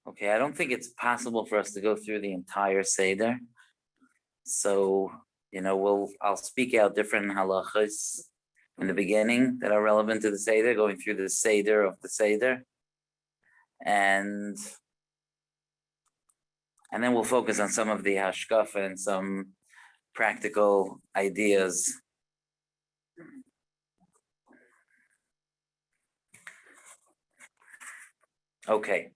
Okay, I don't think it's possible for us to go through the entire Seder. So, I'll speak out different halachas in the beginning that are relevant to the Seder, going through the Seder of the Seder. And then we'll focus on some of the hashkafa and some practical ideas. Okay,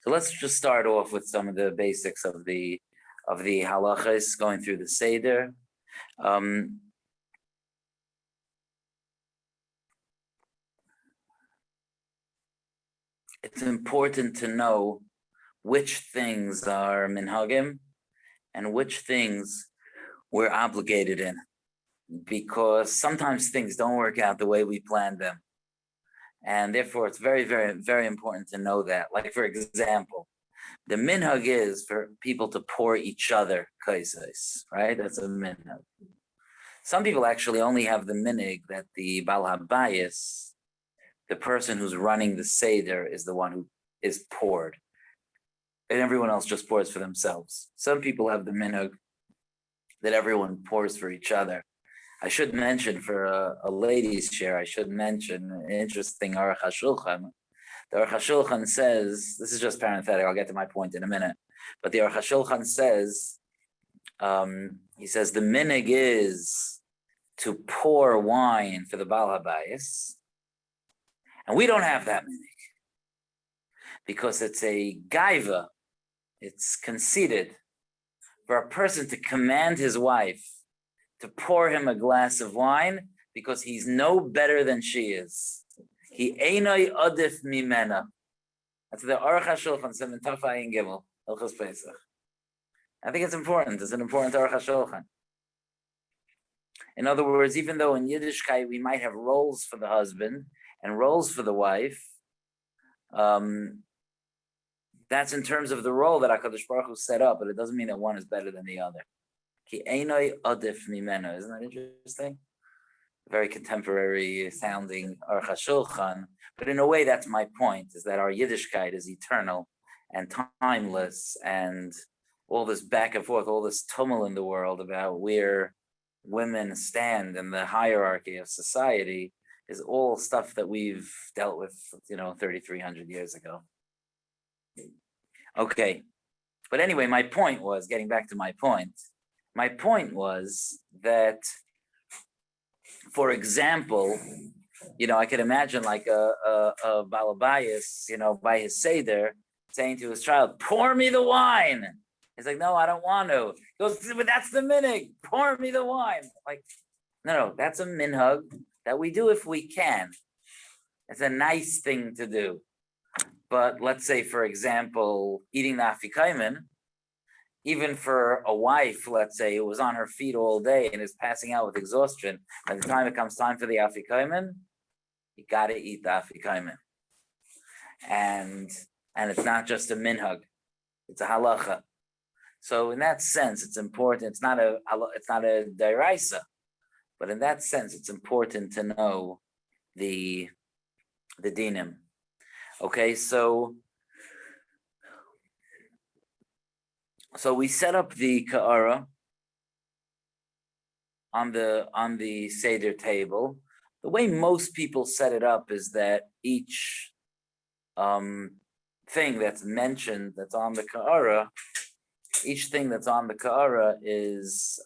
so let's just start off with some of the basics of the halachas going through the Seder. It's important to know which things are minhagim and which things we're obligated in, because sometimes things don't work out the way we planned them. And therefore, it's very, very, very important to know that. Like, for example, the minhag is for people to pour each other kaisais, right? That's a minhag. Some people actually only have the minhag that the Baal HaBayis, the person who's running the Seder, is the one who is poured. And everyone else just pours for themselves. Some people have the minhag that everyone pours for each other. I should mention for a ladies' share, I should mention an interesting Aruch HaShulchan. The Aruch HaShulchan says, this is just parenthetic, I'll get to my point in a minute, but the Aruch HaShulchan says, he says the minhag is to pour wine for the Baal HaBayis, and we don't have that minhag, because it's a gaiva, it's conceited for a person to command his wife to pour him a glass of wine because he's no better than she is. He einoi adif mimena. That's the Aruch HaShulchan said in Taf Ayin Gimel, Hilchos Pesach. I think it's important. It's an important Aruch HaShulchan. In other words, even though in Yiddishkeit we might have roles for the husband and roles for the wife, that's in terms of the role that HaKadosh Baruch Hu set up, but it doesn't mean that one is better than the other. Ki einoi adif mimena. Isn't that interesting? Very contemporary sounding Aruch HaShulchan, but in a way that's my point, is that our Yiddishkeit is eternal and timeless, and all this back and forth, all this tumult in the world about where women stand in the hierarchy of society is all stuff that we've dealt with, 3,300 years ago. Okay, but anyway, my point was, getting back to my point was that, for example, I could imagine like a Baal HaBayis, by his Seder, saying to his child, pour me the wine. He's like, no, I don't want to. He goes, but that's the minhag, pour me the wine. Like, no, that's a minhag that we do if we can. It's a nice thing to do. But let's say, for example, eating the afikomen, even for a wife, let's say, who was on her feet all day and is passing out with exhaustion, by the time it comes time for the afikomen, you got to eat the afikomen. And it's not just a minhag, it's a halacha. So in that sense, it's important. It's not a deraisa, but in that sense, it's important to know the dinim. Okay, so we set up the ka'ara on the Seder table. The way most people set it up is that each thing that's mentioned that's on the ka'ara, is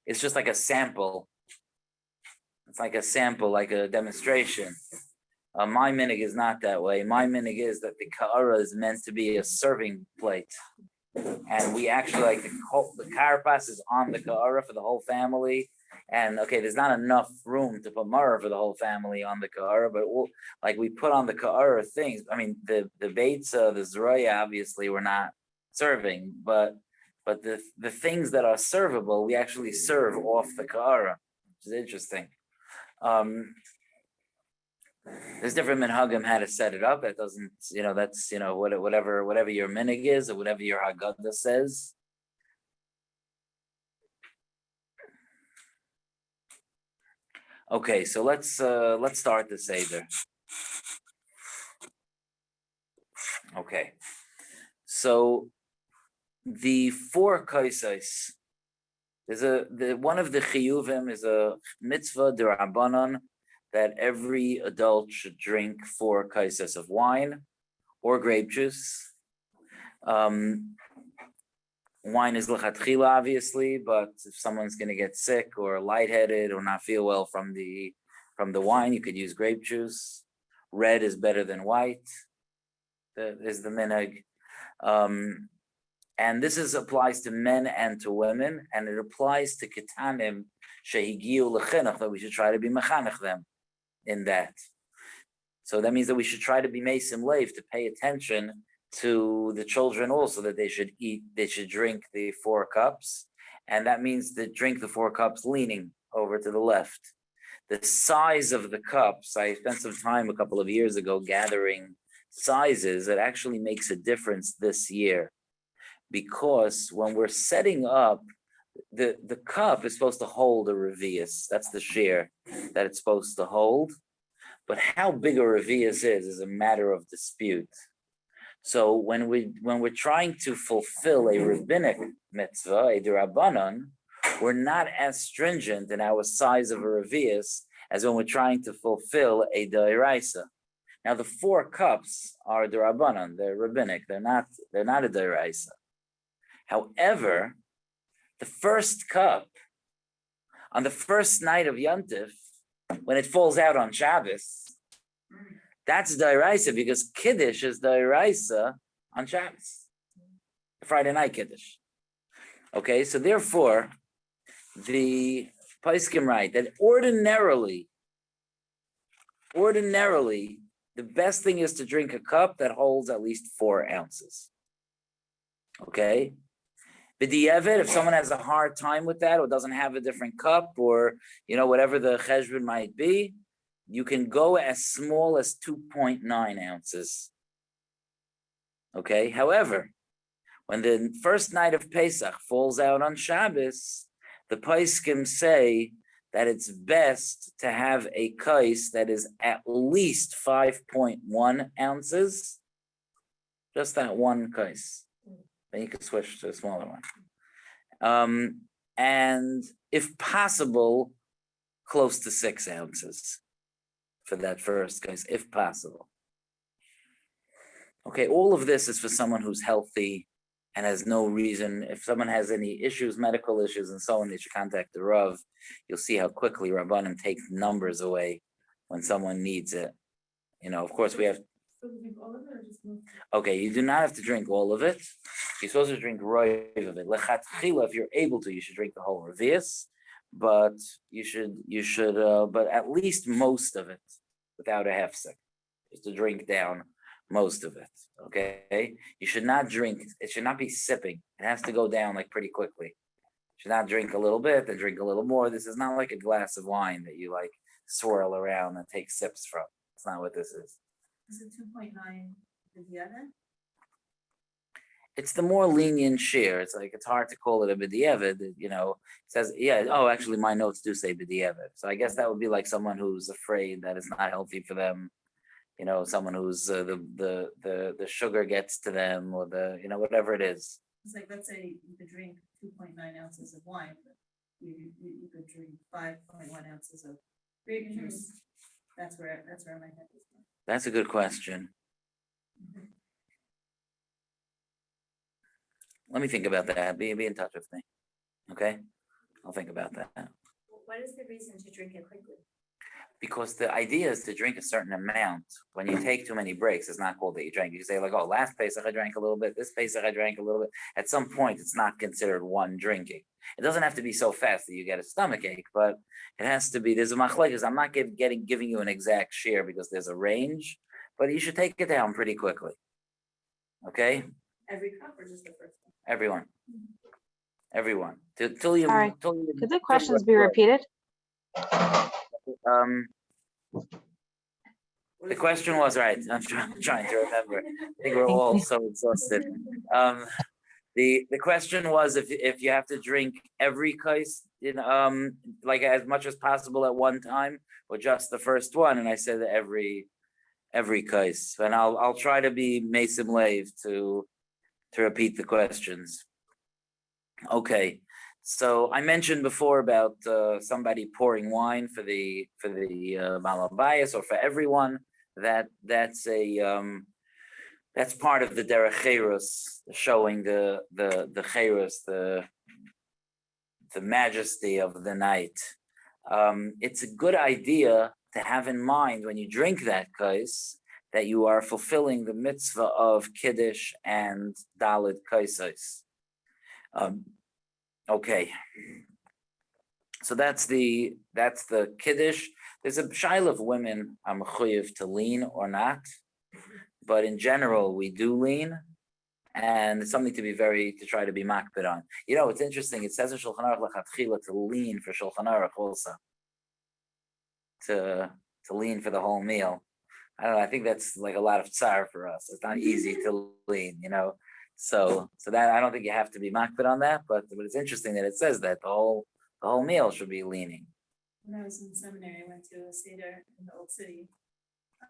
it's just like a sample. It's like a sample, like a demonstration. My minhag is not that way. My minhag is that the ka'ara is meant to be a serving plate. And we actually, like, the karpas is on the ka'ara for the whole family. And okay, there's not enough room to put maror for the whole family on the ka'ara, but we put on the ka'ara things. I mean, the beitza, the zroya, obviously we're not serving, but the things that are servable, we actually serve off the ka'ara, which is interesting. There's different minhagim how to set it up. That doesn't, that's, whatever your minhag is or whatever your Haggadah says. Okay, so let's start the Seder. Okay. So the 4 kaisais, one of the chiyuvim is a mitzvah d'Rabbanan that every adult should drink 4 kaisais of wine or grape juice. Wine is lechatchila, obviously, but if someone's going to get sick or lightheaded or not feel well from the wine, you could use grape juice. Red is better than white. That is the minhag. And this applies to men and to women, and it applies to ketanim shehigiu lechinuch, that we should try to be mechanech them in that. So that means that we should try to be meisim leiv, to pay attention to the children also, that they should drink the 4 cups. And that means to drink the 4 cups leaning over to the left. The size of the cups, I spent some time a couple of years ago gathering sizes. It actually makes a difference this year, because when we're setting up, the cup is supposed to hold a revius. That's the share that it's supposed to hold. But how big a revius is a matter of dispute. So when we're trying to fulfill a rabbinic mitzvah, a d'Rabbanan, we're not as stringent in our size of a revius as when we're trying to fulfill a d'oraisa. Now the 4 cups are d'Rabbanan, they're rabbinic, they're not a d'oraisa. However, the first cup on the first night of Yontif, when it falls out on Shabbos, that's d'oraisa, because Kiddush is d'oraisa on Shabbos, Friday night Kiddush. Okay, so therefore, the Paiskim write that ordinarily, the best thing is to drink a cup that holds at least 4 ounces. Okay? B'di'evet, if someone has a hard time with that or doesn't have a different cup, or whatever the cheshbon might be, you can go as small as 2.9 ounces. Okay? However, when the first night of Pesach falls out on Shabbos, the Paiskim say that it's best to have a kais that is at least 5.1 ounces. Just that one kais. Then you can switch to a smaller one. And if possible, close to 6 ounces for that first kais, if possible. Okay, all of this is for someone who's healthy and has no reason. If someone has any issues, medical issues and so on, they should contact the Rav. You'll see how quickly Rabbanim take numbers away when someone needs it. Of course we have. Okay, you do not have to drink all of it. You're supposed to drink roiv of it. Lechatchila, if you're able to, you should drink the whole revius, but you should, but at least most of it without a hefsek, just to drink down most of it. Okay, you should not drink. It should not be sipping. It has to go down like pretty quickly. You should not drink a little bit, then drink a little more. This is not like a glass of wine that you like swirl around and take sips from. That's not what this is. Is it 2.9 b'di'evet? It's the more lenient share. It's hard to call it a b'di'evet. It says, yeah. Oh, actually, my notes do say b'di'evet. So I guess that would be like someone who's afraid that it's not healthy for them. Someone who's the sugar gets to them, or whatever it is. It's like, let's say you could drink 2.9 ounces of wine, but you could drink 5.1 ounces of grape juice. That's where my head is. That's a good question. Mm-hmm. Let me think about that. Be in touch with me. Okay? I'll think about that. What is the reason to drink it quickly? Because the idea is to drink a certain amount. When you take too many breaks, it's not called that you drank. You can say like, oh, last Pesach I drank a little bit. This Pesach I drank a little bit. At some point, it's not considered one drinking. It doesn't have to be so fast that you get a stomach ache, but it has to be. There's a machlekes. I'm not giving you an exact share because there's a range, but you should take it down pretty quickly. Okay? Every cup or just the first one? Everyone. Everyone. Till you. Sorry. Till you Could the questions be repeated? The question was right. I'm trying to remember. I think we're all so exhausted. The question was if you have to drink every kais, like as much as possible at one time, or just the first one. And I said that every case, and I'll try to be mesim leiv to repeat the questions. Okay, so I mentioned before about somebody pouring wine for the Baal Bayis or for everyone. That's part of the derech cherus, showing the cherus, the majesty of the night. It's a good idea to have in mind when you drink that kais that you are fulfilling the mitzvah of kiddush and dalit kaisos. Okay, so that's the kiddush. There's a shaila of women are mechuyev to lean or not, but in general we do lean, and it's something to try to be makbid on. You know, it's interesting. It says in Shulchan Aruch lechatchila to lean for Shulchan Aruch also, to lean for the whole meal. I don't know. I think that's like a lot of tsar for us. It's not easy to lean, you know. So that I don't think you have to be makbid on that, but it's interesting that it says that the whole meal should be leaning. When I was in seminary, I went to a Seder in the old city,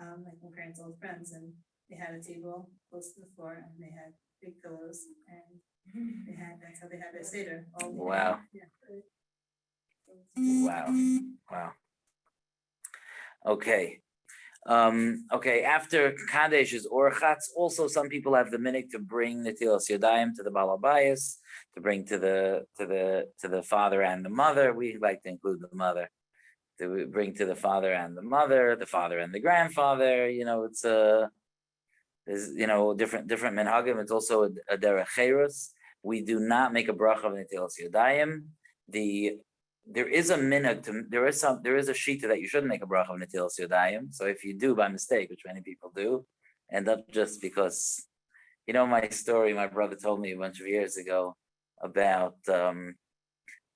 like my parents' old friends, and they had a table close to the floor, and they had big pillows, and that's how they had their Seder. Wow. Yeah. Wow. Okay. Okay, after Kadesh is Orchatz. Also, some people have the minhag to bring the Netilas Yadayim to the Baal Bayis, to bring to the father and the mother. We like to include the mother. To bring to the father and the mother, the father and the grandfather. You know, it's there's different minhagim. It's also a derech cherus. We do not make a bracha of Netilas Yadayim. There is a minhag there is a shita that you shouldn't make a bracha of Netilas Yadayim. So if you do by mistake, which many people do, end up just because, my story my brother told me a bunch of years ago about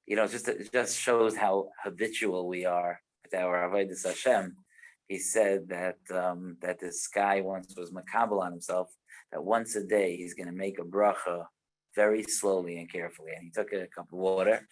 it just shows how habitual we are with our avodas Hashem. He said that this guy once was makabel on himself that once a day he's going to make a bracha very slowly and carefully, and he took a cup of water.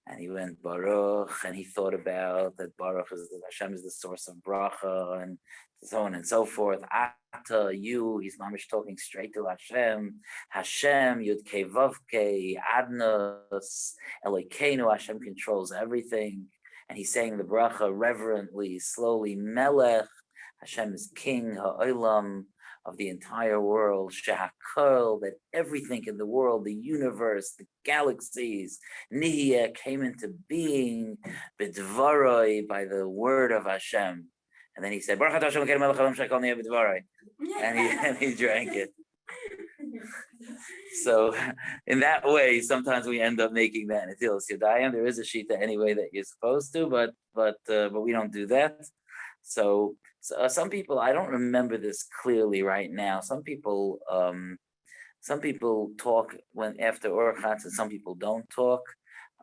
And he went Baruch, and he thought about that Baruch Hashem is the source of bracha, and so on and so forth. Ata, you, he's mamish talking straight to Hashem. Hashem, Yud Kei Vav Kei, Adnos, Elokeinu, Hashem controls everything. And he's saying the bracha reverently, slowly. Melech, Hashem is king, ha'olam, of the entire world, Shehakol, that everything in the world, the universe, the galaxies, Nihiyah, came into being, B'dvaroi, by the word of Hashem. And then he said, Baruch atah Hashem Elokeinu melech haolam shehakol nihiyah b'dvaroi. And he drank it. So in that way, sometimes we end up making that Netilas Yadayim. There is a shita anyway that you're supposed to, but we don't do that. So some people, I don't remember this clearly right now. Some people talk when after Orchatz, and some people don't talk.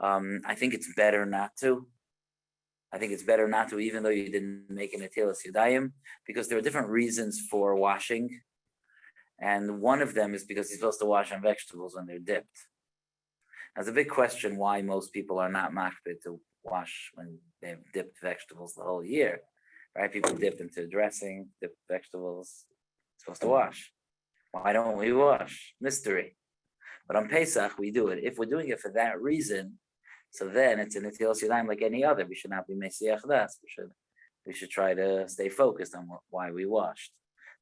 I think it's better not to. Even though you didn't make an Netilas Yadayim, because there are different reasons for washing. And one of them is because you're supposed to wash on vegetables when they're dipped. Now, it's a big question why most people are not makbid to wash when they've dipped vegetables the whole year. Right? People dip into dressing, dip vegetables, supposed to wash. Why don't we wash? Mystery. But on Pesach, we do it. If we're doing it for that reason, so then it's a Netilas Yadayim like any other. We should not be Mesiach Das. We should try to stay focused on why we washed.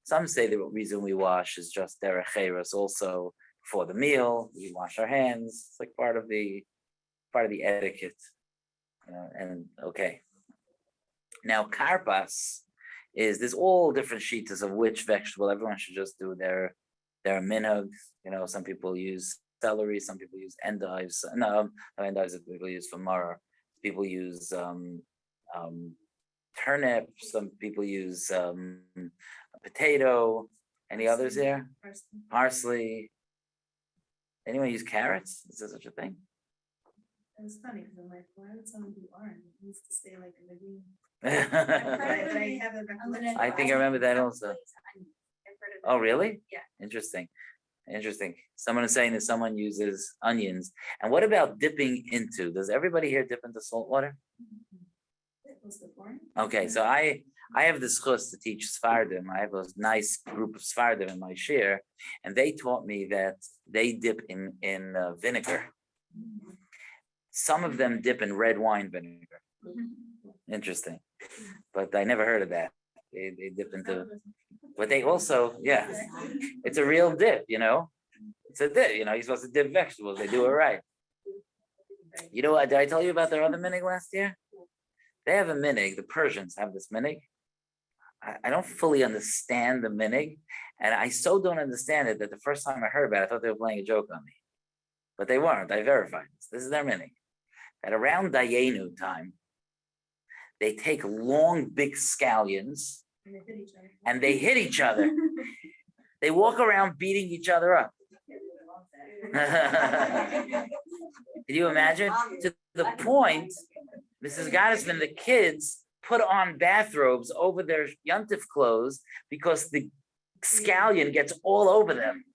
Some say the reason we wash is just derech cherus. Also, for the meal, we wash our hands. It's like part of the etiquette. And okay. Now, karpas there's all different shitas of which vegetable. Everyone should just do their minhag. Some people use celery, some people use endives. No, endives that people use for maror. People use turnip. Some people use potato. Any others here? Parsley. Anyone use carrots? Is there such a thing? It was funny because I'm like, why would someone do orange? It needs to stay like in the green. I think I remember that also. Oh, really? Yeah. Interesting. Someone is saying that someone uses onions. And what about dipping into? Does everybody here dip into salt water? Was the orange? Okay, so I I have the schus to teach Sfardim. I have a nice group of Sfardim in my share, and they taught me that they dip in vinegar. Some of them dip in red wine vinegar. Interesting, but I never heard of that. They dip into, but they also, yeah, it's a real dip, It's a dip, you're supposed to dip vegetables. They do it right. You know what? Did I tell you about their other minig last year? They have a minig. The Persians have this minig. I don't fully understand the minig, and I so don't understand it that the first time I heard about it, I thought they were playing a joke on me. But they weren't. I verified this. This is their minig. At around Dayenu time, they take long, big scallions and they hit each other. They walk around beating each other up. Can you imagine? To the point, Mrs. Gottesman, the kids put on bathrobes over their yontif clothes because the scallion gets all over them.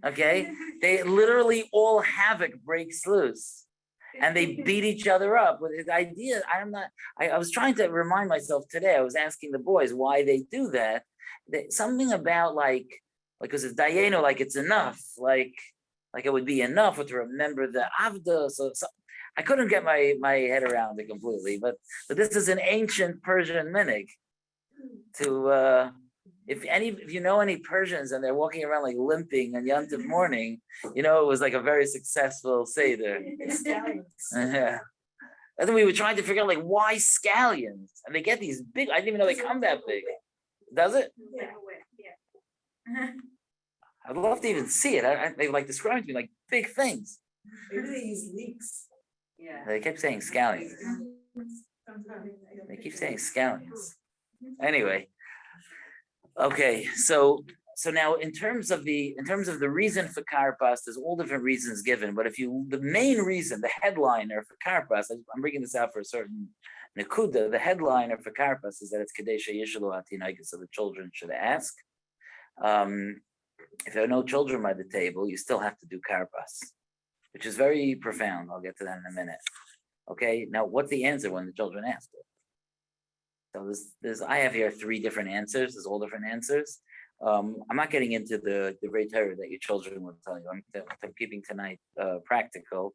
Okay? They literally all havoc breaks loose. And they beat each other up with the idea. I was trying to remind myself today, I was asking the boys why they do that. Something about because it's Dayenu, like it's enough, like it would be enough to remember the Avda. So I couldn't get my head around it completely, but this is an ancient Persian minig. To if you know any Persians and they're walking around like limping on Yom Tov morning, it was like a very successful Seder. Yeah. And then we were trying to figure out why scallions, and they get these big. I didn't even know they come that big. Does it? Yeah. I'd love to even see it. They describing to me like big things. Maybe they use leeks. Yeah. They kept saying scallions. They keep saying scallions. Anyway, okay, so now in terms of the reason for karpas, there's all different reasons given. But the main reason, the headliner for karpas, I'm bringing this out for a certain nekuda. The headliner for karpas is that it's kadesha yishalu atinaika, so the children should ask. If there are no children by the table, you still have to do karpas, which is very profound. I'll get to that in a minute. Okay, now what's the answer when the children ask it? So I have here 3 different answers. There's all different answers. I'm not getting into the great terror that your children will tell you. I'm keeping tonight practical.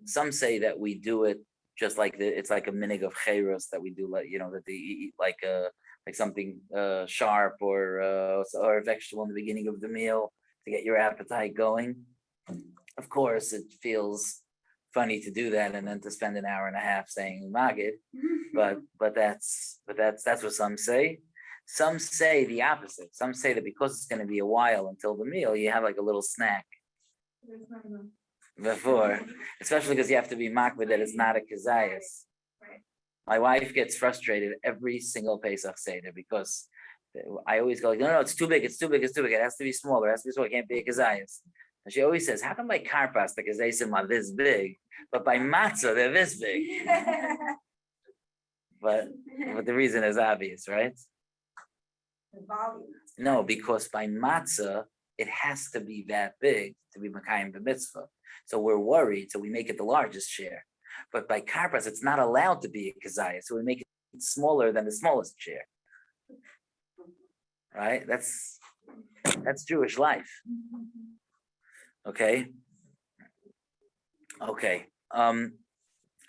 Some say that we do it just like it's like a minig of chayros that we do, that they eat like something sharp or a vegetable in the beginning of the meal to get your appetite going. Of course, it feels funny to do that and then to spend an hour and a half saying magid, but that's what some say. Some say the opposite. Some say that because it's going to be a while until the meal, you have like a little snack before, especially because you have to be makbid that it's not a kazayas. My wife gets frustrated every single Pesach Seder because I always go no, it's too big, it's too big. It has to be smaller, it can't be a kazayas. And she always says, how come by karpas the kazayas are this big, but by matzah they're this big? But the reason is obvious, right? The volume. No, because by matzah it has to be that big to be makayim b'mitzvah. So we're worried, so we make it the largest share. But by karpas, it's not allowed to be a kazaya, so we make it smaller than the smallest share. Right? That's Jewish life. Okay.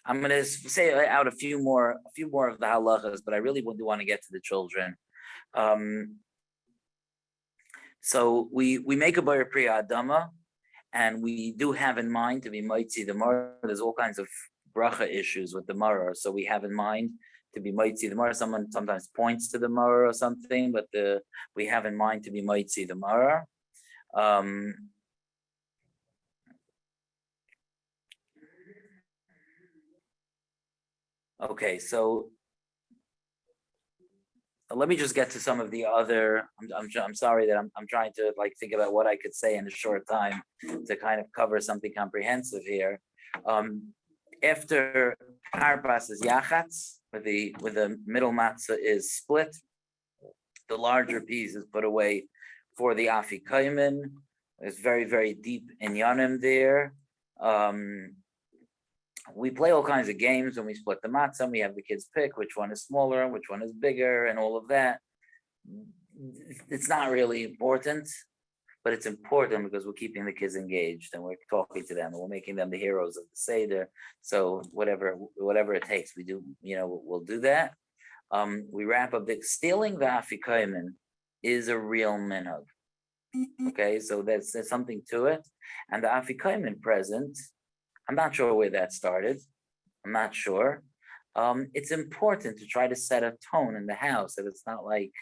I'm gonna say out a few more of the halachas, but I really do want to get to the children. So we make a bar priya adama, and we do have in mind to be mitzi the maror. There's all kinds of bracha issues with the maror, so we have in mind to be mitzi the maror. Someone sometimes points to the maror or something, but we have in mind to be mitzi the maror. Okay, so let me just get to some of the other. I'm sorry that I'm trying to think about what I could say in a short time to kind of cover something comprehensive here. After karpas is yachatz, where the middle matzah is split, the larger piece is put away for the afikaimen. There's very, very deep inyanim there. we play all kinds of games when we split the matzah. We have the kids pick which one is smaller and which one is bigger and all of that. It's not really important, but it's important because we're keeping the kids engaged and we're talking to them and we're making them the heroes of the Seder. So whatever it takes, we do, we'll do that. We wrap up the stealing the afikomen is a real minhag. Okay, so there's something to it. And the afikomen present, I'm not sure where that started. I'm not sure. It's important to try to set a tone in the house that it's not like,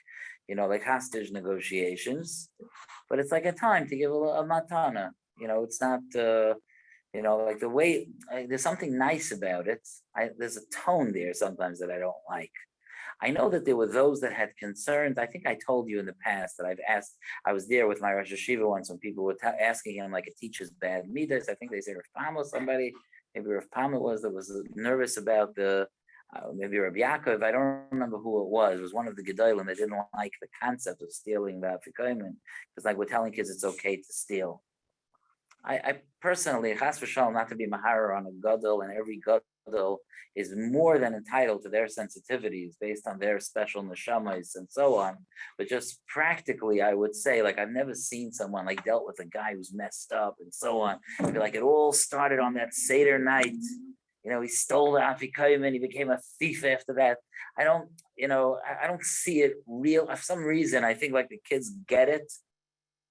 like hostage negotiations, but it's like a time to give a matana. It's not, like the way, there's something nice about it. There's a tone there sometimes that I don't like. I know that there were those that had concerns. I think I told you in the past that I was there with my Rosh Hashiva once when people were asking him, like, it teaches bad midas. I think they said Rav Pam or somebody, maybe Rav Pam it was, that was nervous about maybe Rabbi Yaakov, I don't remember who it was. It was one of the Gedolim that didn't like the concept of stealing the afikomen, because like we're telling kids it's okay to steal. I personally, chas v'shalom, not to be mahara on a gadol, and every gadol is more than entitled to their sensitivities based on their special neshamas and so on. But just practically, I would say, like, I've never seen someone like dealt with a guy who's messed up and so on. I feel like it all started on that Seder night. He stole the afikomen, he became a thief after that. I don't see it real. For some reason, I think like the kids get it,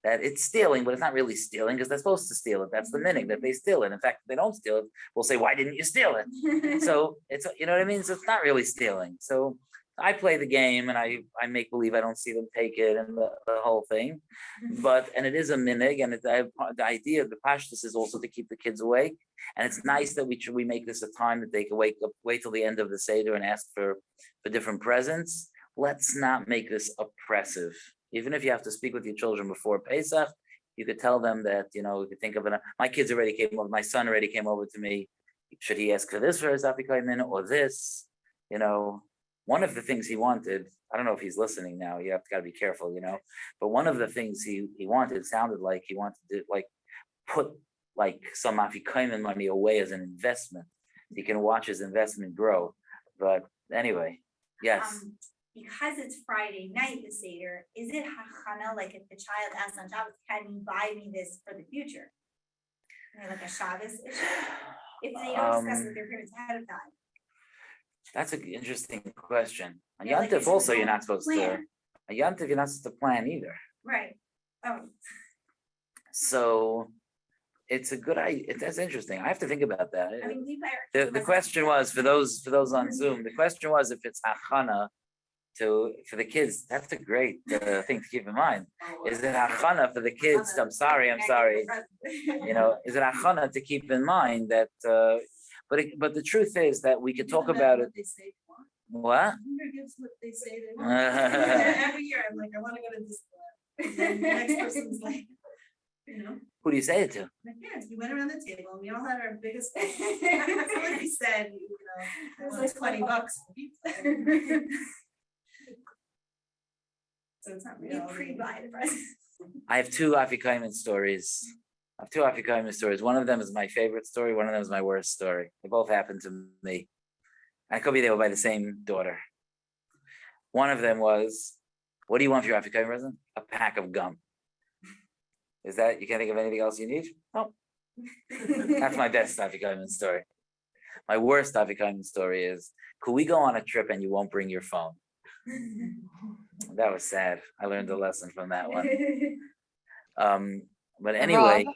that it's stealing, but it's not really stealing because they're supposed to steal it. That's the meaning, that they steal it. In fact, if they don't steal it, we'll say, why didn't you steal it? So it's, you know what I mean? So it's not really stealing. So I play the game and I make believe I don't see them take it and the whole thing. And it is a minig, and the idea of the pashtus is also to keep the kids awake. And it's nice that we make this a time that they can wait till the end of the Seder and ask for different presents. Let's not make this oppressive. Even if you have to speak with your children before Pesach, you could tell them that, you could think of it. My kids already came over, my son already came over to me. Should he ask for this for his afikomen or this? One of the things he wanted, I don't know if he's listening now, you have got to be careful, but one of the things he wanted sounded like he wanted to put some afikomen money away as an investment. He can watch his investment grow. But anyway, yes. Because it's Friday night, the Seder, is it hachana, like if the child asks on Shabbos, can you buy me this for the future? Like a Shabbos issue? If they don't discuss it with their parents ahead of time. That's an interesting question. On Yeah, Yontif also, you're not supposed to. On Yontif, you're not supposed to plan either. Right. Oh. So it's a good idea. That's interesting. I have to think about that. I mean, the question was for those on Zoom. The question was if it's hachana for the kids. That's a great thing to keep in mind. Is it hachana for the kids? I'm sorry. Is it hachana to keep in mind that? But the truth is that we could talk about it. What? Gives what they say they want. Every year, I'm like, I want to go to this. And then the next person's like, Who do you say it to? My parents. We went around the table and we all had our biggest. So like we said, it was like $20 for pizza. So it's not real. You pre-buy the presents. I have two afikomen stories. One of them is my favorite story. One of them is my worst story. They both happened to me. And it could be they were by the same daughter. One of them was, what do you want for your afikomen present? A pack of gum. Is that, you can't think of anything else you need? No. That's my best afikomen story. My worst afikomen story is, could we go on a trip and you won't bring your phone? That was sad. I learned a lesson from that one. But anyway,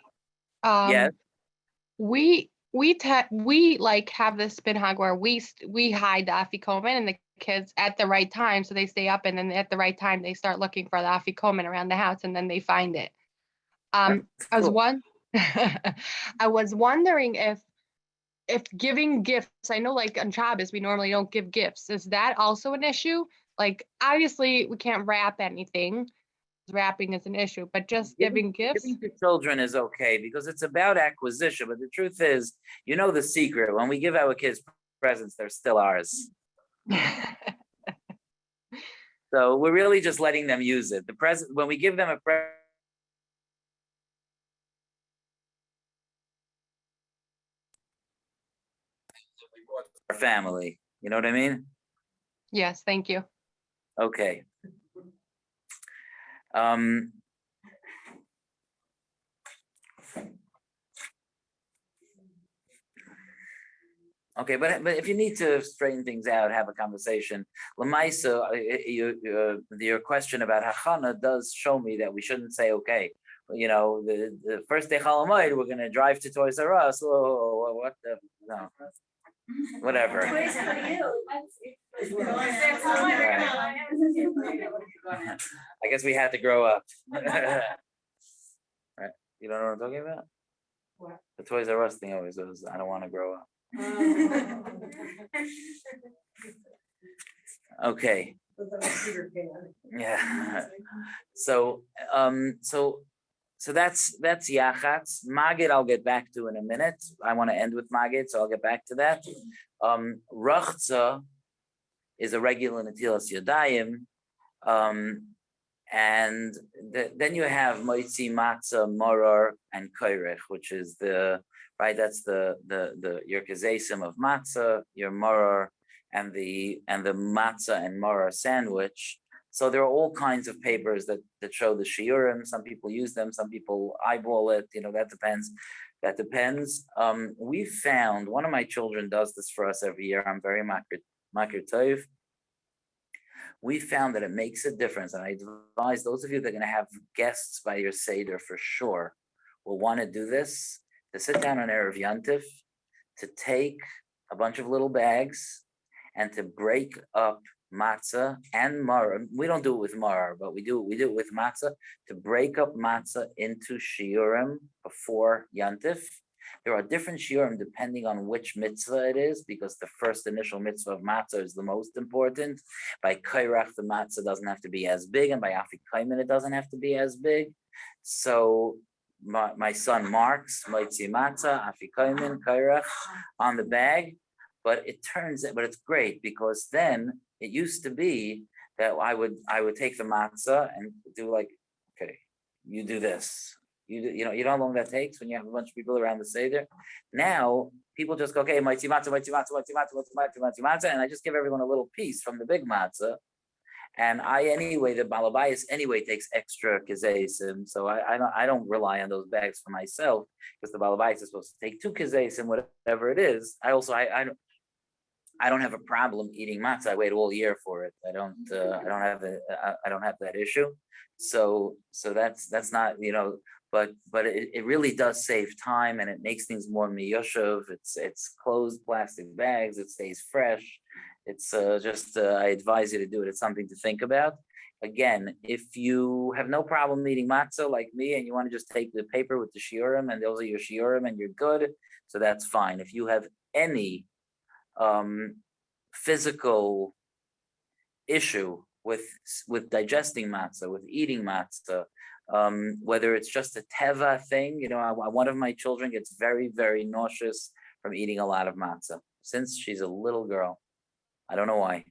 yes. We like have this binhag where we hide the afikomen and the kids at the right time, so they stay up, and then at the right time they start looking for the afikomen around the house, and then they find it. I was wondering if giving gifts. I know, like on Shabbos, we normally don't give gifts. Is that also an issue? Like, obviously, we can't wrap anything. Wrapping is an issue, but just giving gifts. Giving to children is okay because it's about acquisition. But the truth is, the secret. When we give our kids presents, they're still ours. So we're really just letting them use it. The present, when we give them a present. our family. You know what I mean? Yes, thank you. Okay. Okay, but if you need to straighten things out, have a conversation. Lamaisa, your question about hachana does show me that we shouldn't say, okay, the first day Chalamoid, we're going to drive to Toys R Us. Whoa, what the, no, whatever. Toys for you. I guess we had to grow up. Right? You don't know what I'm talking about? What? The Toys R Us thing always was, I don't want to grow up. Okay. Yeah. So that's Yachatz. Magid I'll get back to in a minute. I want to end with Magid, so I'll get back to that. Rachza is a regular Natilas Yadayim. And then you have Moitzi, Matzah, Moror, and Koirech, which is that's the your kezesim of matzah, your moror, and the matzah and moror sandwich. So there are all kinds of papers that show the shiurim. Some people use them, some people eyeball it. That depends. That depends. We found, one of my children does this for us every year. I'm very makir tov. We found that it makes a difference, and I advise those of you that are going to have guests by your Seder for sure will want to do this, to sit down on Erev Yantif, to take a bunch of little bags and to break up matzah and maror. We don't do it with maror, but we do it with matzah, to break up matzah into shiurim before Yantif. There are different shiurim depending on which mitzvah it is, because the first initial mitzvah of matzah is the most important. By kairach, the matzah doesn't have to be as big, and by afikaimen, it doesn't have to be as big. So my son marks Moitzi Matzah, Afikaimen, Kairach on the bag, but it's great, because then it used to be that I would take the matzah and do like, okay, you do this. You know how long that takes when you have a bunch of people around the Seder? Now people just go, okay, Moitzi Matzah, Moitzi Matzah, Moitzi Matzah, Moitzi Matzah, and I just give everyone a little piece from the big matzah. And the balabayas anyway takes extra kezesim, so I don't rely on those bags for myself, because the balabayas is supposed to take 2 kezesim, whatever it is. I don't have a problem eating matzah. I wait all year for it. I don't have that issue. So that's not, but it really does save time, and it makes things more miyoshev. It's closed plastic bags. It stays fresh. It's I advise you to do it. It's something to think about. Again, if you have no problem eating matzah like me, and you want to just take the paper with the shiurim, and those are your shiurim, and you're good, so that's fine. If you have any physical issue with digesting matzah, with eating matzah, whether it's just a teva thing, one of my children gets very, very nauseous from eating a lot of matzah since she's a little girl. I don't know why.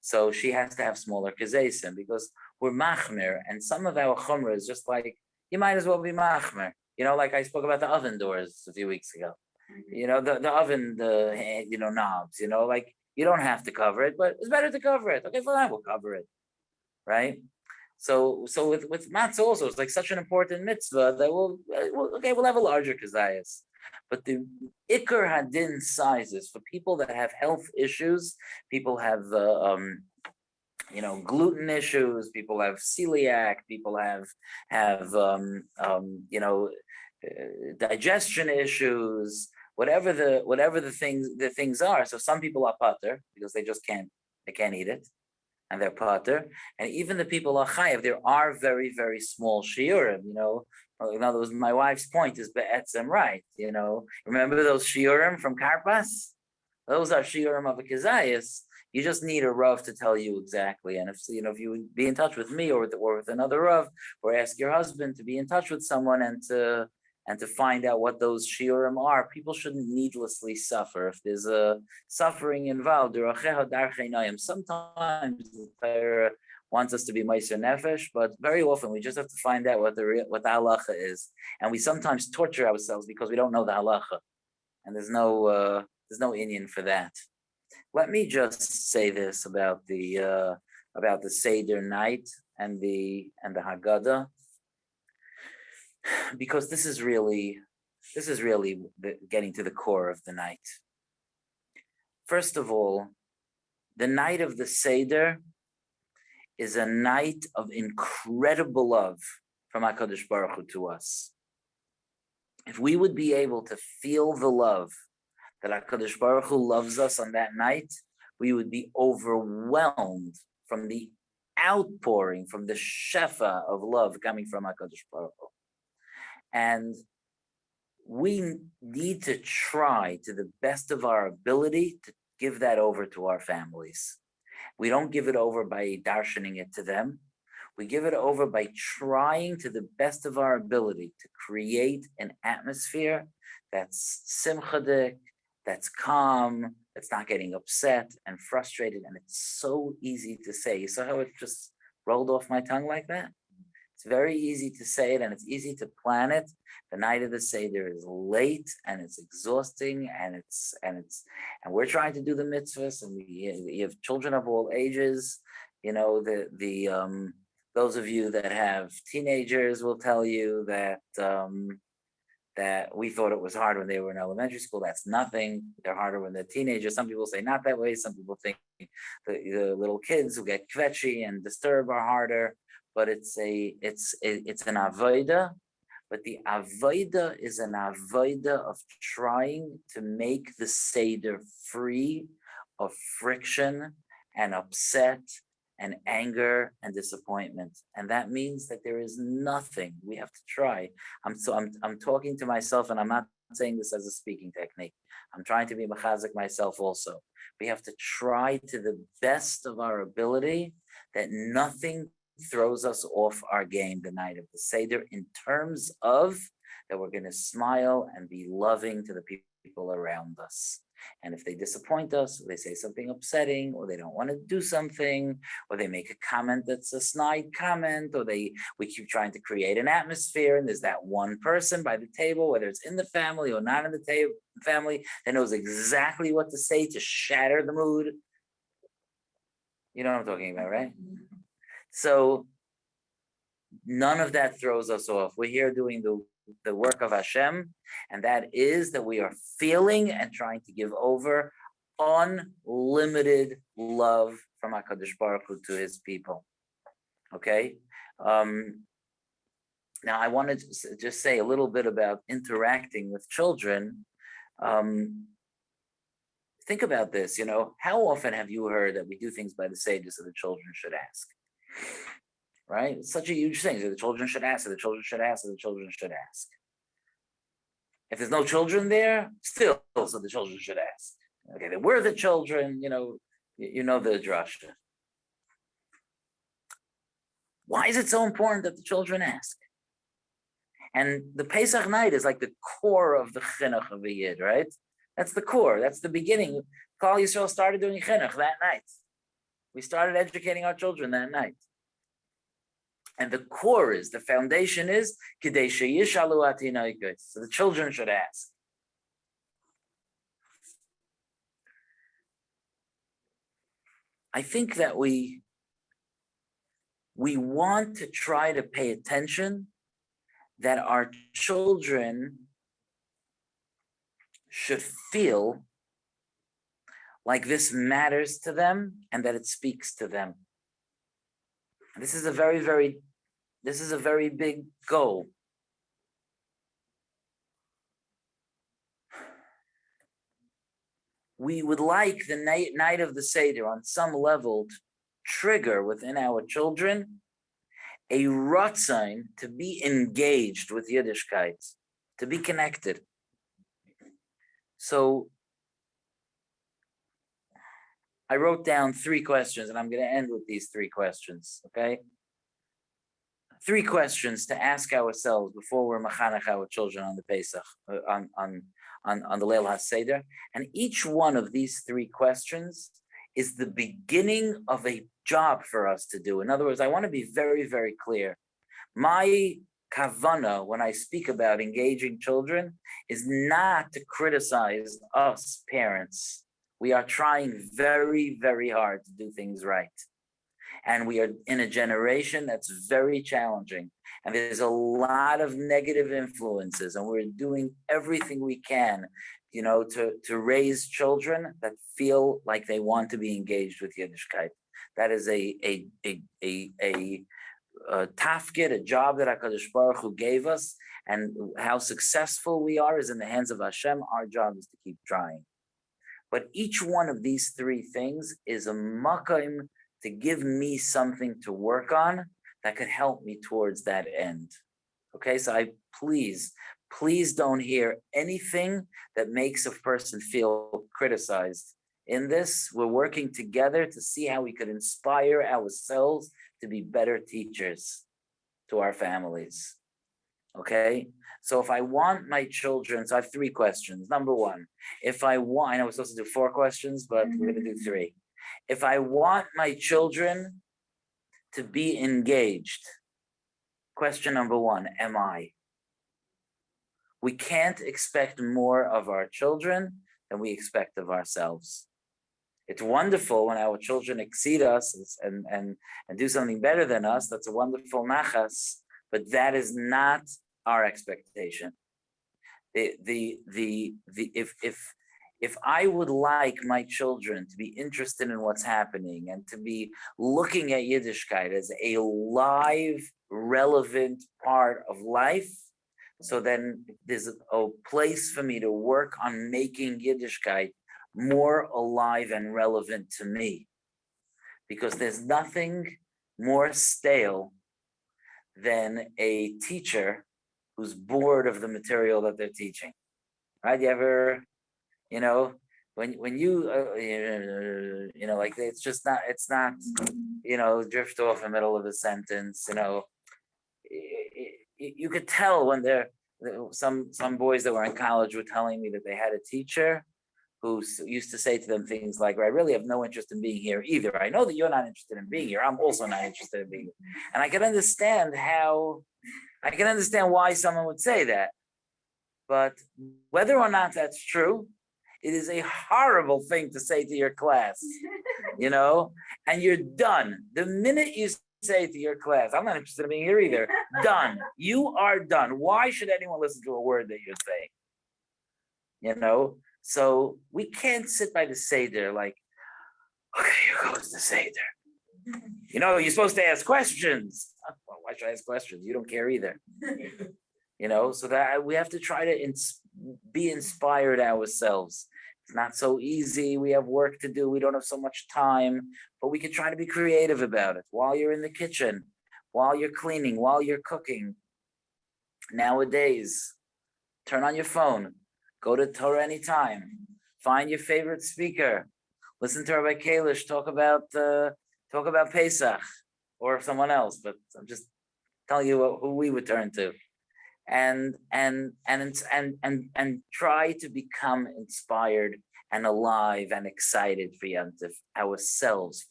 So she has to have smaller kezesim, because we're machmir, and some of our chumrah is just like, you might as well be machmir. Like I spoke about the oven doors a few weeks ago. The oven, knobs, like you don't have to cover it, but it's better to cover it. Okay, fine, we'll cover it. Right? So with matzah also, it's like such an important mitzvah that we'll have a larger kazayas. But the ikar hadin sizes for people that have health issues, people have gluten issues, people have celiac, people have digestion issues, whatever the things are. So some people are pater because they can't eat it, and they're pater. And even the people are chayav. There are very, very small shiurim. In other words, my wife's point is be'etzem right. Remember those shiurim from Karpas? Those are shiurim of a kezayis. You just need a rav to tell you exactly. And if you would be in touch with me or with another rav, or ask your husband to be in touch with someone and to find out what those shiurim are. People shouldn't needlessly suffer. If there's a suffering involved, sometimes the Torah wants us to be meiser nefesh, but very often we just have to find out what the halacha is. And we sometimes torture ourselves because we don't know the halacha. And there's Indian for that. Let me just say this about the Seder night and the Haggadah, because this is really getting to the core of the night. First of all, the night of the Seder is a night of incredible love from HaKadosh Baruch Hu to us. If we would be able to feel the love that HaKadosh Baruch Hu loves us on that night, we would be overwhelmed from the outpouring, from the shefa of love coming from HaKadosh Baruch Hu. And we need to try to the best of our ability to give that over to our families. We don't give it over by darshaning it to them. We give it over by trying to the best of our ability to create an atmosphere that's simchadik, that's calm, that's not getting upset and frustrated. And it's so easy to say. You saw how it just rolled off my tongue like that? It's very easy to say it and it's easy to plan it. The night of the Seder is late and it's exhausting and we're trying to do the mitzvahs, and you have children of all ages. You know, those of you that have teenagers will tell you that that we thought it was hard when they were in elementary school. That's nothing. They're harder when they're teenagers. Some people say not that way. Some people think the little kids who get kvetchy and disturb are harder. But it's an avodah. But the avodah is an avodah of trying to make the Seder free of friction and upset and anger and disappointment. And that means that there is nothing. We have to try. I'm talking to myself, and I'm not saying this as a speaking technique. I'm trying to be mechazik myself also. We have to try to the best of our ability that nothing throws us off our game the night of the Seder, in terms of that we're going to smile and be loving to the people around us. And if they disappoint us, or they say something upsetting, or they don't want to do something, or they make a comment that's a snide comment, or we keep trying to create an atmosphere, and there's that one person by the table, whether it's in the family or not in the family, that knows exactly what to say to shatter the mood. You know what I'm talking about, right? So none of that throws us off. We're here doing the work of Hashem, and that is that we are feeling and trying to give over unlimited love from HaKadosh Baruch Hu to his people. Okay? Now I wanted to just say a little bit about interacting with children. Think about this, how often have you heard that we do things by the Seder so the children should ask? Right? It's such a huge thing. So the children should ask, so the children should ask, so the children should ask. If there's no children there, still, so the children should ask. Okay, they were the children, you know the drasha. Why is it so important that the children ask? And the Pesach night is like the core of the chinuch of the Yid, right? That's the core. That's the beginning. Klal Yisrael started doing chinuch that night. We started educating our children that night. And the core is, the foundation is, Kidei sheyishalu atinaykos. So the children should ask. I think that we want to try to pay attention that our children should feel like this matters to them and that it speaks to them. This is a very big goal. We would like the night of the Seder on some level to trigger within our children a ratzon to be engaged with Yiddishkeit, to be connected. So I wrote down 3 questions, and I'm going to end with these 3 questions, okay? 3 questions to ask ourselves before we're machanech our children on the Pesach, on the Leil HaSeder. And each one of these 3 questions is the beginning of a job for us to do. In other words, I want to be very, very clear. My kavana, when I speak about engaging children, is not to criticize us parents. We are trying very, very hard to do things right. And we are in a generation that's very challenging. And there's a lot of negative influences, and we're doing everything we can, to raise children that feel like they want to be engaged with Yiddishkeit. That is a tafkid, a job that HaKadosh Baruch Hu gave us, and how successful we are is in the hands of Hashem. Our job is to keep trying. But each one of these three things is a makom to give me something to work on that could help me towards that end. Okay, so please don't hear anything that makes a person feel criticized. In this, we're working together to see how we could inspire ourselves to be better teachers to our families. Okay, so if I want my children, so I have three questions. Number one, I know we're supposed to do 4 questions, but we're gonna do 3. If I want my children to be engaged, question number 1, am I? We can't expect more of our children than we expect of ourselves. It's wonderful when our children exceed us and do something better than us. That's a wonderful nachas, but that is not our expectation. If I would like my children to be interested in what's happening and to be looking at Yiddishkeit as a live, relevant part of life, so then there's a place for me to work on making Yiddishkeit more alive and relevant to me. Because there's nothing more stale than a teacher who's bored of the material that they're teaching. Right? You ever, when you, like it's not, drift off in the middle of a sentence, you could tell when some boys that were in college were telling me that they had a teacher who used to say to them things like, I really have no interest in being here either. I know that you're not interested in being here. I'm also not interested in being here. And I can understand why someone would say that. But whether or not that's true, it is a horrible thing to say to your class, and you're done. The minute you say to your class, I'm not interested in being here either, done. You are done. Why should anyone listen to a word that you're saying? So we can't sit by the Seder like, okay, here goes the Seder. You're supposed to ask questions. Well, why should I ask questions? You don't care either. So that we have to try to be inspired ourselves. It's not so easy. We have work to do. We don't have so much time, but we can try to be creative about it while you're in the kitchen, while you're cleaning, while you're cooking. Nowadays, turn on your phone, go to Torah Anytime, find your favorite speaker, listen to Rabbi Kalish talk about Pesach or someone else, but I'm just telling you who we would turn to. And try to become inspired and alive and excited for Yontif, ourselves,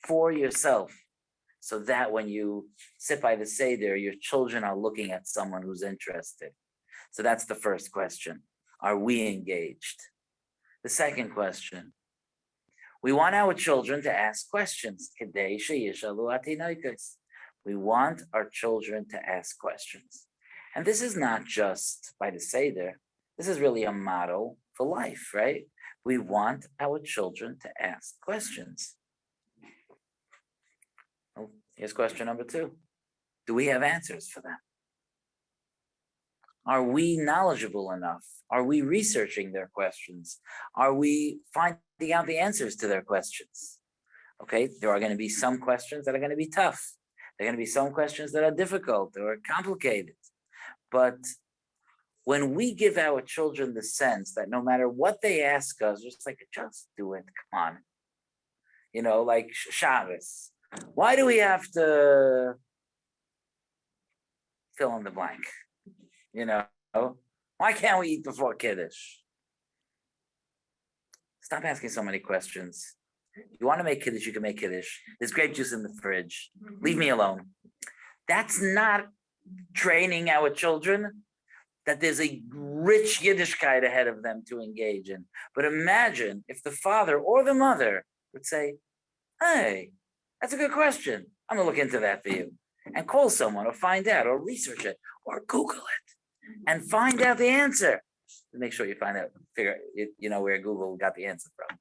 for yourself, so that when you sit by the Seder, your children are looking at someone who's interested. So that's the first question. Are we engaged? The second question, we want our children to ask questions. We want our children to ask questions. And this is not just by the Seder. This is really a model for life, right? We want our children to ask questions. Well, here's question number 2. Do we have answers for them? Are we knowledgeable enough? Are we researching their questions? Are we finding out the answers to their questions? Okay, there are going to be some questions that are going to be tough. There are going to be some questions that are difficult or complicated. But when we give our children the sense that no matter what they ask us, just do it, come on. Like Shabbos. Why do we have to fill in the blank? Why can't we eat before Kiddush? Stop asking so many questions. You want to make Kiddush, you can make Kiddush. There's grape juice in the fridge. Leave me alone. That's not training our children that there's a rich Yiddishkeit ahead of them to engage in. But imagine if the father or the mother would say, hey, that's a good question. I'm gonna look into that for you. And call someone or find out or research it or Google it and find out the answer. Make sure you find out, figure you know where Google got the answer from.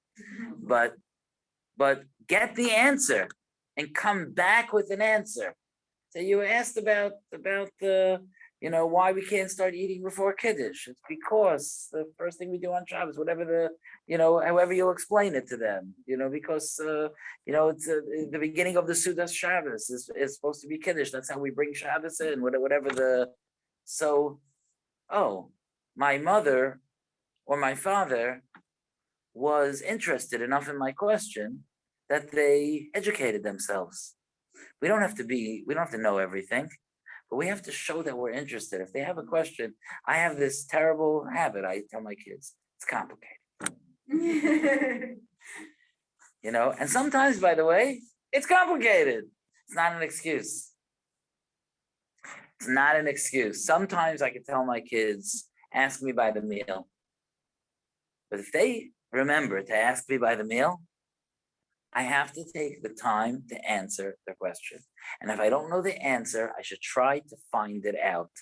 But get the answer and come back with an answer. So you were asked about the why we can't start eating before Kiddush. It's because the first thing we do on Shabbos, whatever however you'll explain it to them, because it's the beginning of the Sudas Shabbos is supposed to be Kiddush. That's how we bring Shabbos in, whatever my mother or my father was interested enough in my question that they educated themselves. We don't have to know everything, but we have to show that we're interested. If they have a question, I have this terrible habit. I tell my kids, it's complicated. And sometimes, by the way, it's complicated. It's not an excuse. It's not an excuse. Sometimes I can tell my kids, ask me by the meal. But if they remember to ask me by the meal, I have to take the time to answer the question. And if I don't know the answer, I should try to find it out.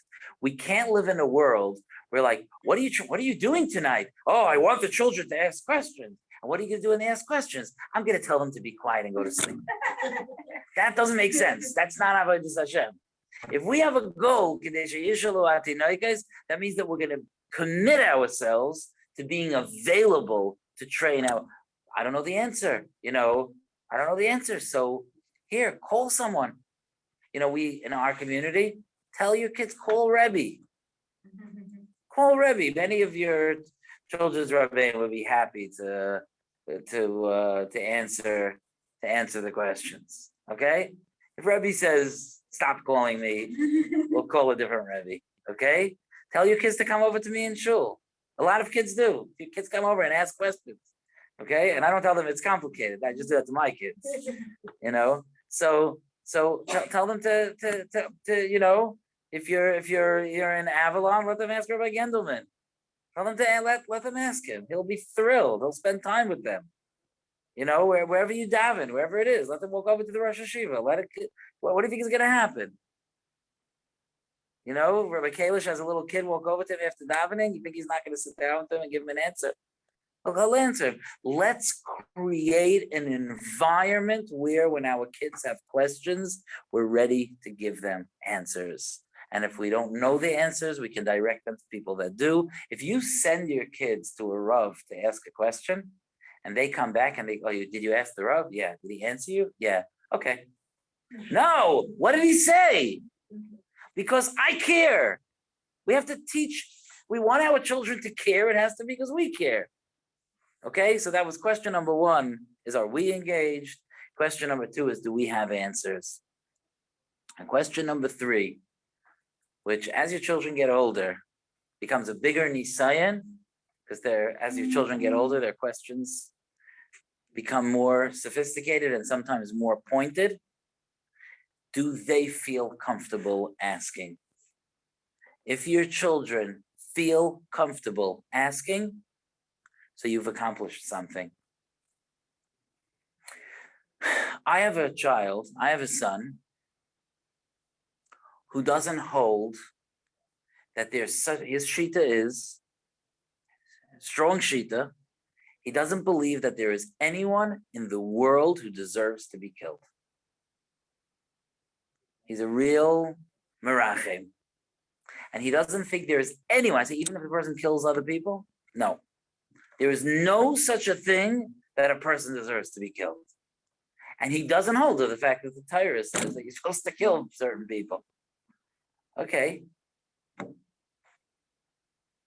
We can't live in a world where what are you doing tonight? Oh, I want the children to ask questions. And what are you going to do when they ask questions? I'm going to tell them to be quiet and go to sleep. That doesn't make sense. That's not Avodas Hashem. If we have a goal, that means that we're going to commit ourselves to being available to train out. I don't know the answer, I don't know the answer. So here, call someone. We, in our community, tell your kids, call Rebbe. Call Rebbe. Many of your children's Rebbe would be happy to answer the questions. Okay? If Rebbe says, stop calling me, we'll call a different Rebbe. Okay? Tell your kids to come over to me in shul. A lot of kids do. Your kids come over and ask questions. Okay, and I don't tell them it's complicated. I just do that to my kids. So tell them to if you're in Avalon, let them ask Rabbi Gendelman. Tell them to let them ask him. He'll be thrilled. He'll spend time with them. Wherever you daven, wherever it is, let them walk over to the Rosh Hashiva. What do you think is going to happen? Rabbi Kalish has a little kid walk over to him after davening. You think he's not going to sit down with him and give him an answer? Well, he'll answer him. Let's create an environment where when our kids have questions, we're ready to give them answers. And if we don't know the answers, we can direct them to people that do. If you send your kids to a Rav to ask a question, and they come back and they go, did you ask the Rav? Yeah. Did he answer you? Yeah. Okay. No. What did he say? Because I care. We have to teach. We want our children to care. It has to be because we care. Okay, so that was question number 1, is are we engaged? Question number 2 is, do we have answers? And question number 3, which as your children get older, becomes a bigger nisayan, because as your children get older, their questions become more sophisticated and sometimes more pointed. Do they feel comfortable asking? If your children feel comfortable asking, so you've accomplished something. I have a son who doesn't hold that his shita is strong shita. He doesn't believe that there is anyone in the world who deserves to be killed. He's a real merachem. And he doesn't think there is anyone. I say, even if a person kills other people, no. There is no such a thing that a person deserves to be killed. And he doesn't hold to the fact that the Torah says that you're supposed to kill certain people. Okay,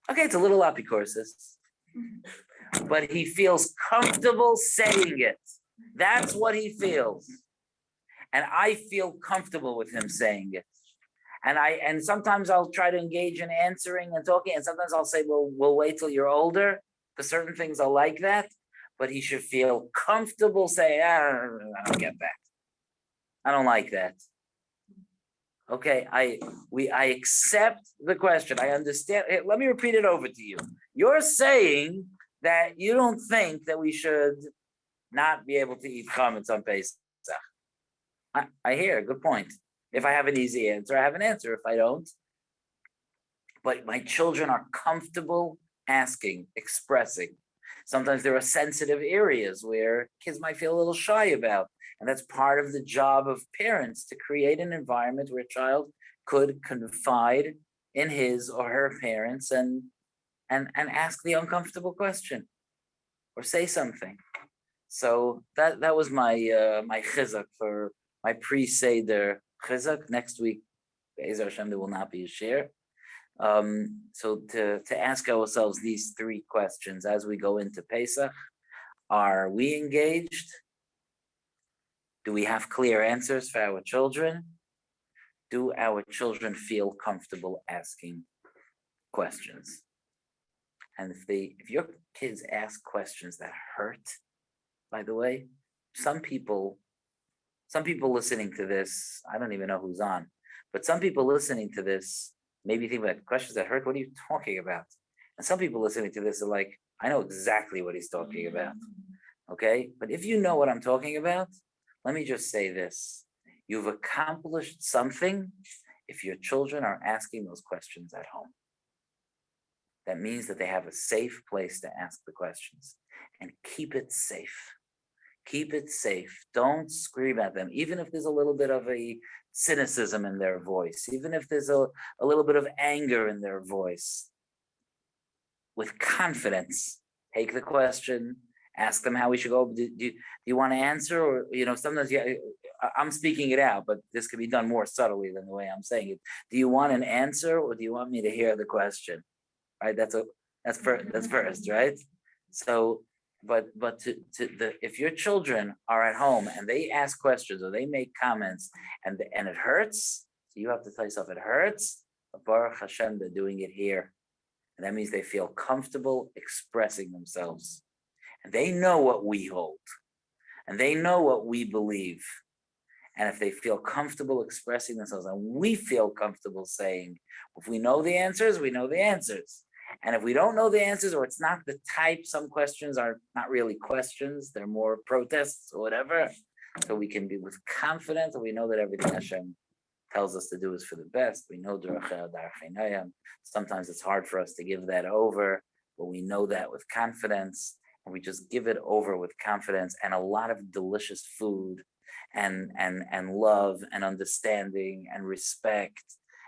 it's a little apikoursis, but he feels comfortable saying it. That's what he feels. And I feel comfortable with him saying it. And sometimes I'll try to engage in answering and talking, and sometimes I'll say, well, we'll wait till you're older. Because certain things are like that, but he should feel comfortable saying, I don't get that. I don't like that. Okay, I accept the question. I understand. Let me repeat it over to you. You're saying that you don't think that we should not be able to eat chametz on Pesach. I hear, good point. If I have an easy answer, I have an answer. If I don't, but my children are comfortable asking, expressing. Sometimes there are sensitive areas where kids might feel a little shy about. And that's part of the job of parents, to create an environment where a child could confide in his or her parents and ask the uncomfortable question or say something. So that was my my chizuk for my pre-Seder chizuk. Next week, Be'ezer Hashem, there will not be a share. So to ask ourselves these three questions as we go into Pesach: are we engaged? Do we have clear answers for our children? Do our children feel comfortable asking questions? And if your kids ask questions that hurt, by the way, some people listening to this, I don't even know who's on, but some people listening to this maybe think about questions that hurt. What are you talking about? And some people listening to this are like, I know exactly what he's talking about. Okay, but if you know what I'm talking about, let me just say this: you've accomplished something if your children are asking those questions at home. That means that they have a safe place to ask the questions, and keep it safe. Keep it safe. Don't scream at them, even if there's a little bit of a cynicism in their voice, even if there's a little bit of anger in their voice. With confidence, take the question, ask them how we should go. Do you want to answer? Or, sometimes I'm speaking it out, but this could be done more subtly than the way I'm saying it. Do you want an answer, or do you want me to hear the question? Right? That's first, right? So, but if your children are at home and they ask questions or they make comments and it hurts, so you have to tell yourself it hurts. But Baruch Hashem, they're doing it here, and that means they feel comfortable expressing themselves, and they know what we hold, and they know what we believe. And if they feel comfortable expressing themselves, and we feel comfortable saying, if we know the answers, we know the answers. And if we don't know the answers, or it's not the type, some questions are not really questions, they're more protests or whatever. So we can be with confidence, and we know that everything Hashem tells us to do is for the best. We know sometimes it's hard for us to give that over, but we know that with confidence, and we just give it over with confidence and a lot of delicious food and love and understanding and respect.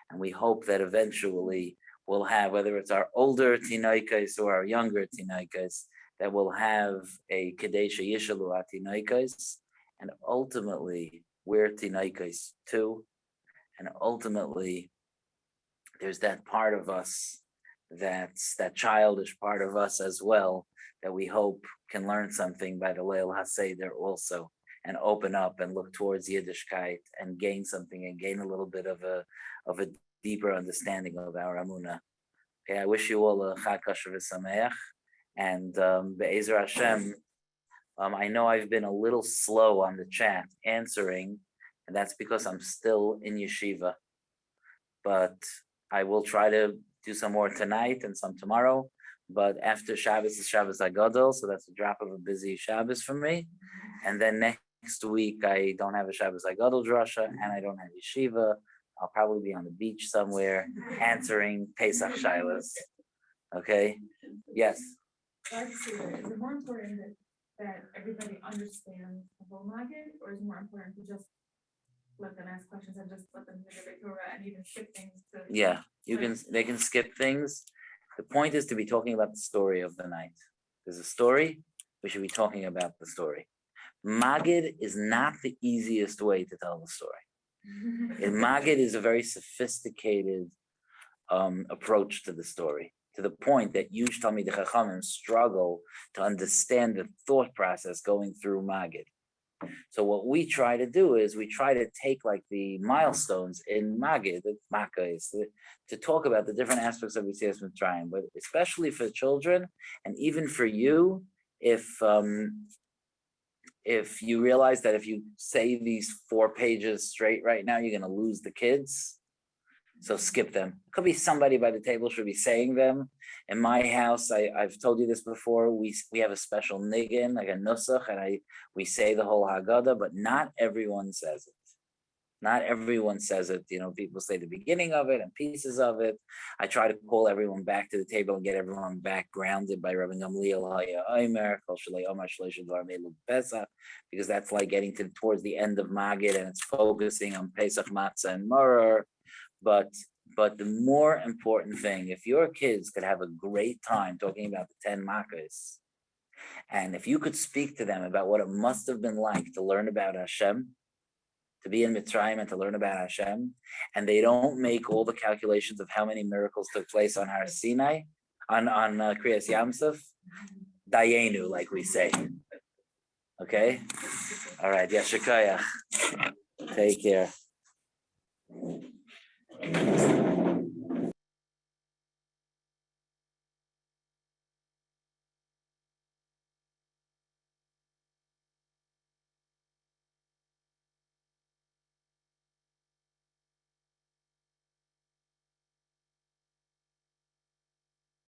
And we hope that eventually we'll have, whether it's our older tinoikos or our younger tinoikos, that will have a kadesha yishalu tinoikos, and ultimately we're tinoikos too. And ultimately, there's that part of us, that's that childish part of us as well, that we hope can learn something by the Leil HaSeder also, and open up and look towards Yiddishkeit and gain something, and gain a little bit of a deeper understanding of our Amunah. Okay, I wish you all a Chag Kosher V'Sameach, and Be'ezer Hashem, I know I've been a little slow on the chat answering, and that's because I'm still in yeshiva, but I will try to do some more tonight and some tomorrow. But after Shabbos is Shabbos Agadol, so that's a drop of a busy Shabbos for me. And then next week I don't have a Shabbos Agadol drasha, and I don't have yeshiva. I'll probably be on the beach somewhere answering Pesach Shilas. Okay? Yes. Is it more important that everybody understands the whole Maggid, or is it more important to just let them ask questions and just let them hear the Torah and even skip things to? Yeah, they can skip things. The point is to be talking about the story of the night. There's a story, we should be talking about the story. Maggid is not the easiest way to tell the story. Maggid is a very sophisticated approach to the story, to the point that huge Talmidei Chachamim struggle to understand the thought process going through Maggid. So what we try to do is we try to take like the milestones in Maggid, to talk about the different aspects of Yetzias Mitzrayim, but especially for children, and even for you, if if you realize that if you say these 4 pages straight right now, you're gonna lose the kids. So skip them. Could be somebody by the table should be saying them. In my house, I've told you this before, we have a special niggin, like a nusach, and we say the whole Haggadah, but not everyone says it. Not everyone says it. You know, people say the beginning of it and pieces of it. I try to call everyone back to the table and get everyone back grounded by Rabbi Gamliel because that's like getting towards the end of Magid and it's focusing on Pesach, Matzah, and Maror. But the more important thing, if your kids could have a great time talking about the 10 Makkos, and if you could speak to them about what it must have been like to learn about Hashem, to be in Mitzrayim and to learn about Hashem, and they don't make all the calculations of how many miracles took place on Har Sinai, on Kriyas Yamsuf, Dayenu, like we say. Okay? All right, Yashikayach. Take care.